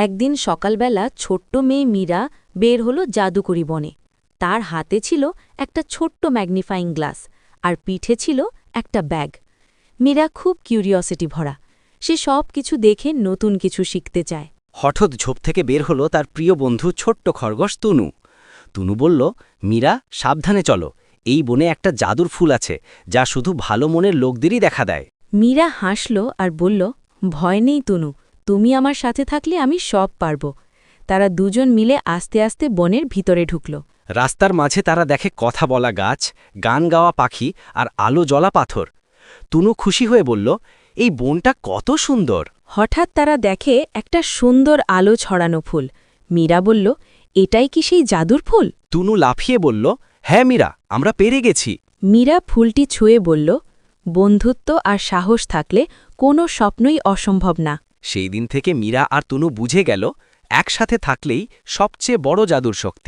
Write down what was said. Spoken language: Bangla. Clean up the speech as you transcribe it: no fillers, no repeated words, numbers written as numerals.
একদিন সকালবেলা ছোট্ট মেয়ে মীরা বের হলো জাদুকরি বনে। তার হাতে ছিল একটা ছোট্ট ম্যাগনিফাইং গ্লাস আর পিঠে ছিল একটা ব্যাগ। মীরা খুব কিউরিওসিটি ভরা, সে সব কিছু দেখে নতুন কিছু শিখতে চায়। হঠাৎ ঝোপ থেকে বের হলো তার প্রিয় বন্ধু ছোট্ট খরগোশ তুনু। তুনু বলল, মীরা, সাবধানে চলো, এই বনে একটা জাদুর ফুল আছে যা শুধু ভালো মনের লোকদেরই দেখা দেয়। মীরা হাসল আর বলল, ভয় নেই তনু, তুমি আমার সাথে থাকলে আমি সব পারব। তারা দুজন মিলে আস্তে আস্তে বনের ভিতরে ঢুকল। রাস্তার মাঝে তারা দেখে কথা বলা গাছ, গান গাওয়া পাখি আর আলো জ্বলা পাথর। তুনু খুশি হয়ে বলল, এই বনটা কত সুন্দর। হঠাৎ তারা দেখে একটা সুন্দর আলো ছড়ানো ফুল। মীরা বলল, এটাই কি সেই জাদুর ফুল? তুনু লাফিয়ে বলল, হ্যাঁ মীরা, আমরা পেরে গেছি। মীরা ফুলটি ছুঁয়ে বলল, বন্ধুত্ব আর সাহস থাকলে কোনো স্বপ্নই অসম্ভব না। সেই দিন থেকে মীরা আর তুনু বুঝে গেল, একসাথে থাকলেই সবচেয়ে বড় জাদুর শক্তি।